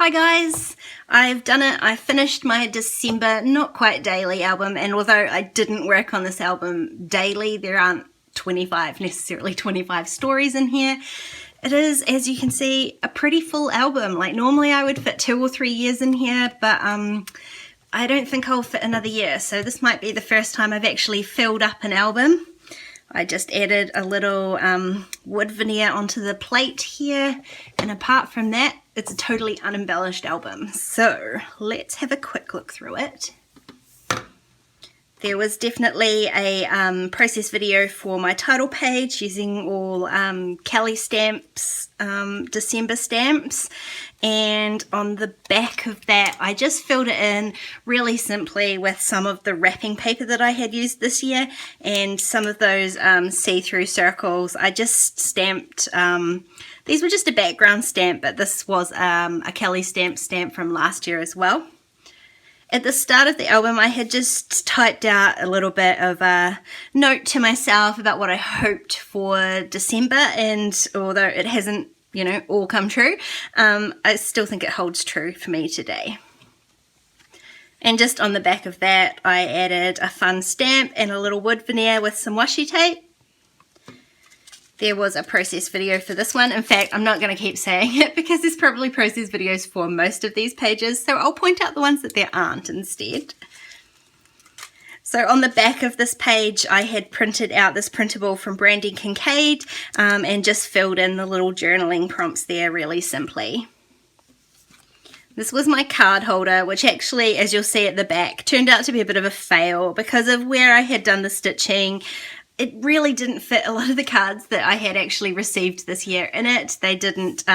Hi guys, I've done it. I finished my December not quite daily album, and although I didn't work on this album daily, there aren't necessarily 25 stories in here. It is, as you can see, a pretty full album. Like normally I would fit 2 or 3 years in here, but I don't think I'll fit another year, so this might be the first time I've actually filled up an album. I just added a little wood veneer onto the plate here, and apart from that, it's a totally unembellished album. So let's have a quick look through it. There was definitely a process video for my title page using all Kelly Stamps December stamps, and on the back of that I just filled it in really simply with some of the wrapping paper that I had used this year and some of those see-through circles. I just stamped, these were just a background stamp, but this was a Kelly stamp from last year as well. At the start of the album, I had just typed out a little bit of a note to myself about what I hoped for December, and although it hasn't, all come true, I still think it holds true for me today. And just on the back of that, I added a fun stamp and a little wood veneer with some washi tape. There was a process video for this one. In fact, I'm not going to keep saying it because there's probably process videos for most of these pages, so I'll point out the ones that there aren't instead. So on the back of this page, I had printed out this printable from Brandy Kincaid and just filled in the little journaling prompts there really simply. This was my card holder, which actually, as you'll see at the back, turned out to be a bit of a fail because of where I had done the stitching. It really didn't fit a lot of the cards that I had actually received this year in it. They didn't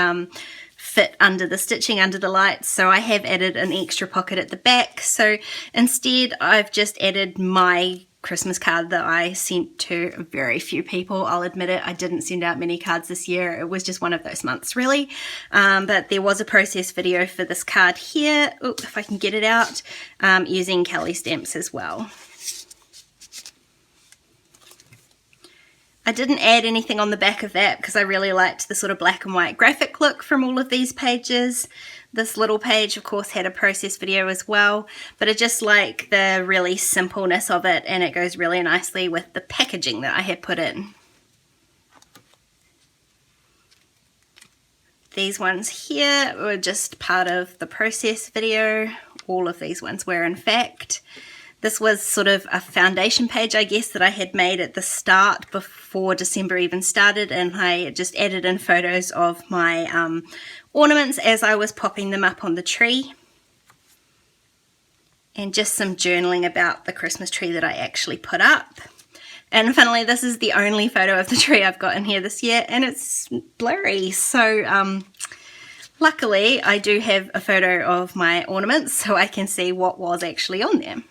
fit under the stitching, under the lights, so I have added an extra pocket at the back. So instead I've just added my Christmas card that I sent to very few people. I'll admit it, I didn't send out many cards this year. It was just one of those months really. But there was a process video for this card here, if I can get it out, using Kelly stamps as well. I didn't add anything on the back of that because I really liked the sort of black and white graphic look from all of these pages. This little page, of course, had a process video as well, but I just like the really simpleness of it, and it goes really nicely with the packaging that I had put in. These ones here were just part of the process video. All of these ones were, in fact. This was sort of a foundation page, I guess, that I had made at the start before December even started, and I just added in photos of my ornaments as I was popping them up on the tree. And just some journaling about the Christmas tree that I actually put up. And finally, this is the only photo of the tree I've got in here this year, and it's blurry, so luckily I do have a photo of my ornaments so I can see what was actually on them.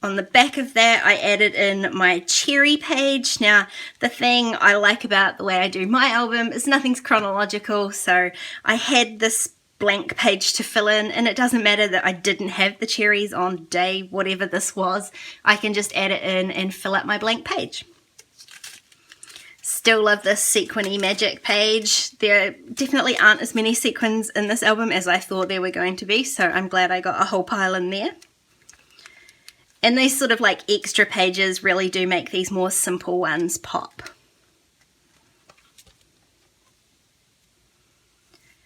On the back of that, I added in my cherry page. Now, the thing I like about the way I do my album is nothing's chronological, so I had this blank page to fill in, and it doesn't matter that I didn't have the cherries on day whatever this was. I can just add it in and fill up my blank page. Still love this sequiny magic page. There definitely aren't as many sequins in this album as I thought there were going to be, so I'm glad I got a whole pile in there. And these sort of like extra pages really do make these more simple ones pop.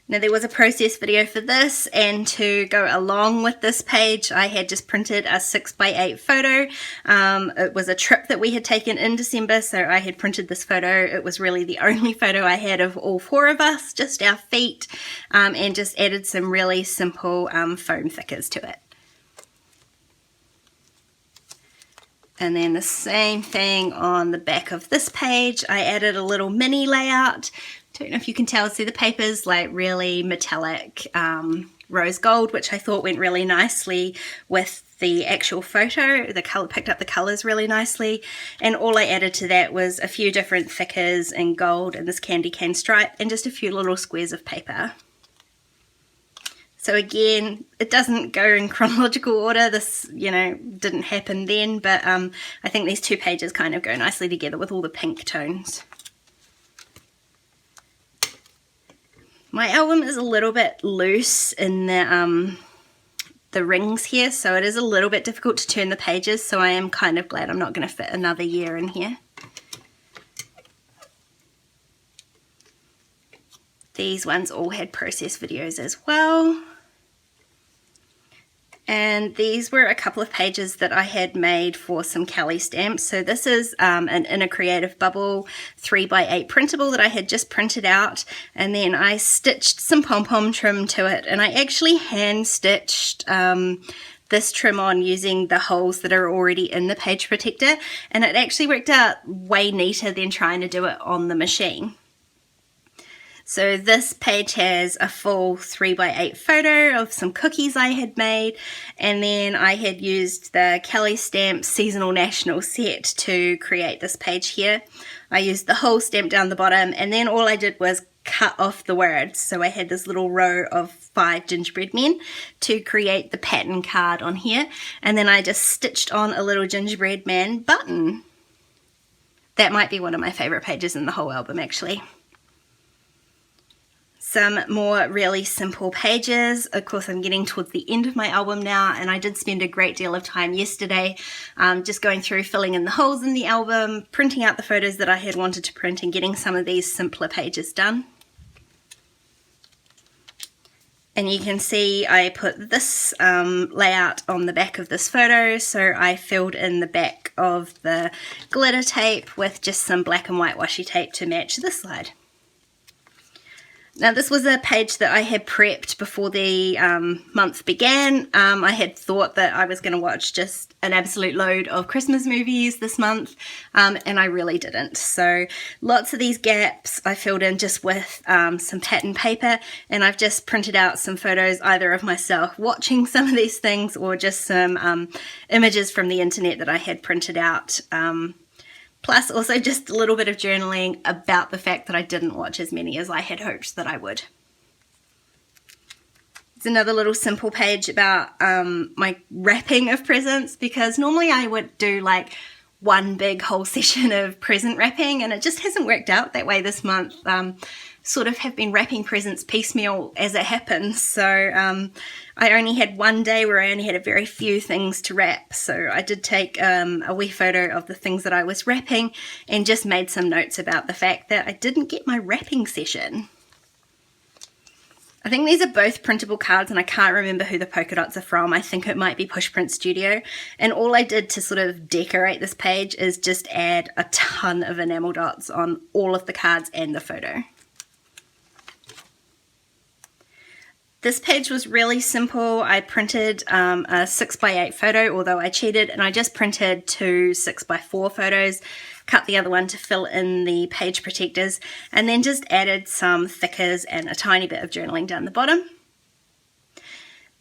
Now there was a process video for this, and to go along with this page I had just printed a 6x8 photo. It was a trip that we had taken in December, so I had printed this photo. It was really the only photo I had of all 4 of us, just our feet, and just added some really simple foam thickers to it. And then the same thing on the back of this page. I added a little mini layout. Don't know if you can tell, see the paper's like really metallic rose gold, which I thought went really nicely with the actual photo. The color picked up the colors really nicely, and all I added to that was a few different thickers in gold and this candy cane stripe and just a few little squares of paper. So again, it doesn't go in chronological order. This, didn't happen then, but I think these 2 pages kind of go nicely together with all the pink tones. My album is a little bit loose in the rings here, so it is a little bit difficult to turn the pages, so I am kind of glad I'm not going to fit another year in here. These ones all had process videos as well. And these were a couple of pages that I had made for some Kelly stamps. So this is an Inner Creative Bubble 3x8 printable that I had just printed out, and then I stitched some pom-pom trim to it, and I actually hand stitched this trim on using the holes that are already in the page protector, and it actually worked out way neater than trying to do it on the machine. So this page has a full 3x8 photo of some cookies I had made, and then I had used the Kelly Stamps Seasonal National set to create this page here. I used the whole stamp down the bottom, and then all I did was cut off the words. So I had this little row of 5 gingerbread men to create the pattern card on here, and then I just stitched on a little gingerbread man button. That might be one of my favorite pages in the whole album, actually. Some more really simple pages. Of course, I'm getting towards the end of my album now, and I did spend a great deal of time yesterday just going through filling in the holes in the album, printing out the photos that I had wanted to print, and getting some of these simpler pages done. And you can see I put this layout on the back of this photo, so I filled in the back of the glitter tape with just some black and white washi tape to match this slide. Now this was a page that I had prepped before the month began. I had thought that I was going to watch just an absolute load of Christmas movies this month, and I really didn't. So lots of these gaps I filled in just with some pattern paper, and I've just printed out some photos either of myself watching some of these things or just some images from the internet that I had printed out. Plus also just a little bit of journaling about the fact that I didn't watch as many as I had hoped that I would. It's another little simple page about my wrapping of presents, because normally I would do like one big whole session of present wrapping, and it just hasn't worked out that way this month. Sort of have been wrapping presents piecemeal as it happens, so I only had one day where I only had a very few things to wrap, so I did take a wee photo of the things that I was wrapping and just made some notes about the fact that I didn't get my wrapping session. I think these are both printable cards, and I can't remember who the polka dots are from. I think it might be Pushprint Studio, and all I did to sort of decorate this page is just add a ton of enamel dots on all of the cards and the photo. This page was really simple. I printed a 6x8 photo, although I cheated, and I just printed 2 6x4 photos, cut the other one to fill in the page protectors, and then just added some thickers and a tiny bit of journaling down the bottom.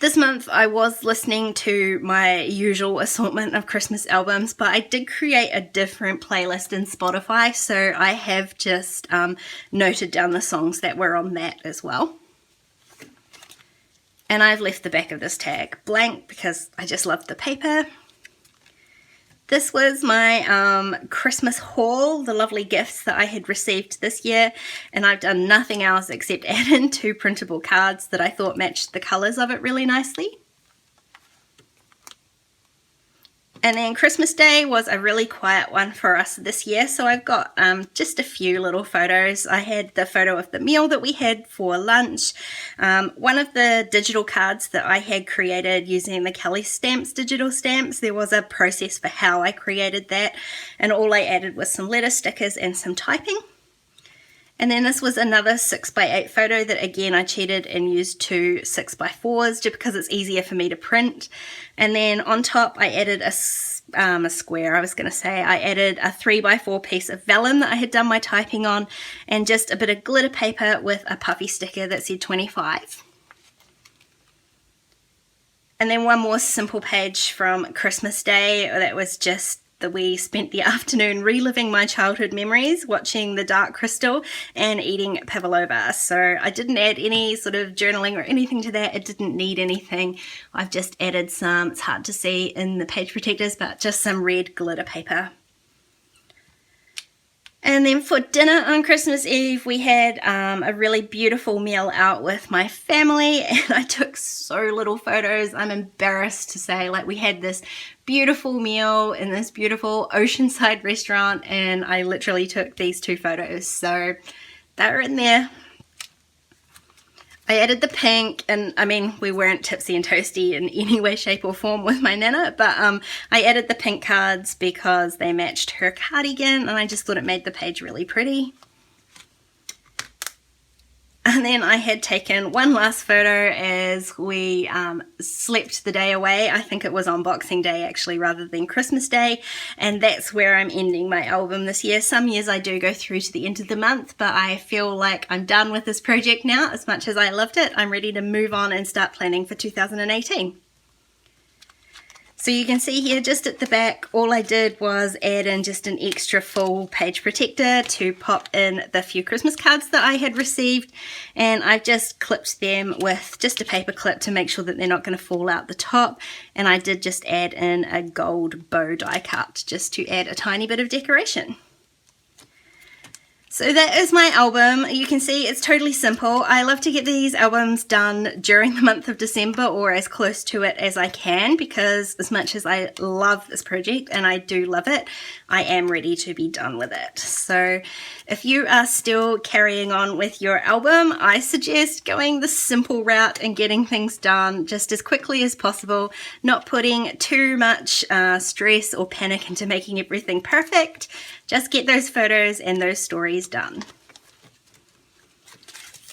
This month I was listening to my usual assortment of Christmas albums, but I did create a different playlist in Spotify, so I have just noted down the songs that were on that as well. And I've left the back of this tag blank because I just loved the paper. This was my Christmas haul, the lovely gifts that I had received this year, and I've done nothing else except add in 2 printable cards that I thought matched the colours of it really nicely. And then Christmas Day was a really quiet one for us this year, so I've got just a few little photos. I had the photo of the meal that we had for lunch, one of the digital cards that I had created using the Kelly Stamps digital stamps. There was a process for how I created that, and all I added was some letter stickers and some typing. And then this was another 6x8 photo that again I cheated and used 2 6x4s just because it's easier for me to print. And then on top I added a square, I added a 3x4 piece of vellum that I had done my typing on, and just a bit of glitter paper with a puffy sticker that said 25. And then one more simple page from Christmas Day that was just that we spent the afternoon reliving my childhood memories, watching The Dark Crystal and eating pavlova. So I didn't add any sort of journaling or anything to that. It didn't need anything. I've just added some, it's hard to see in the page protectors, but just some red glitter paper. And then for dinner on Christmas Eve, we had a really beautiful meal out with my family, and I took so little photos. I'm embarrassed to say, like, we had this beautiful meal in this beautiful oceanside restaurant, and I literally took these 2 photos, so they're in there. I added the pink, and I mean, we weren't tipsy and toasty in any way, shape or form with my Nana, but I added the pink cards because they matched her cardigan, and I just thought it made the page really pretty. And then I had taken one last photo as we slept the day away. I think it was on Boxing Day actually rather than Christmas Day, and that's where I'm ending my album this year. Some years I do go through to the end of the month, but I feel like I'm done with this project now. As much as I loved it, I'm ready to move on and start planning for 2018. So you can see here just at the back, all I did was add in just an extra full page protector to pop in the few Christmas cards that I had received, and I've just clipped them with just a paper clip to make sure that they're not going to fall out the top, and I did just add in a gold bow die cut just to add a tiny bit of decoration. So that is my album. You can see it's totally simple. I love to get these albums done during the month of December or as close to it as I can, because as much as I love this project, and I do love it, I am ready to be done with it. So if you are still carrying on with your album, I suggest going the simple route and getting things done just as quickly as possible, not putting too much stress or panic into making everything perfect. Just get those photos and those stories done.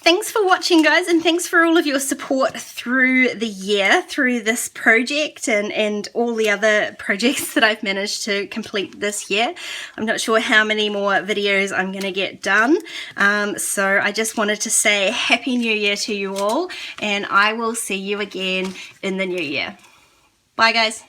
Thanks for watching, guys, and thanks for all of your support through the year, through this project and all the other projects that I've managed to complete this year. I'm not sure how many more videos I'm going to get done, so I just wanted to say Happy New Year to you all, and I will see you again in the new year. Bye, guys.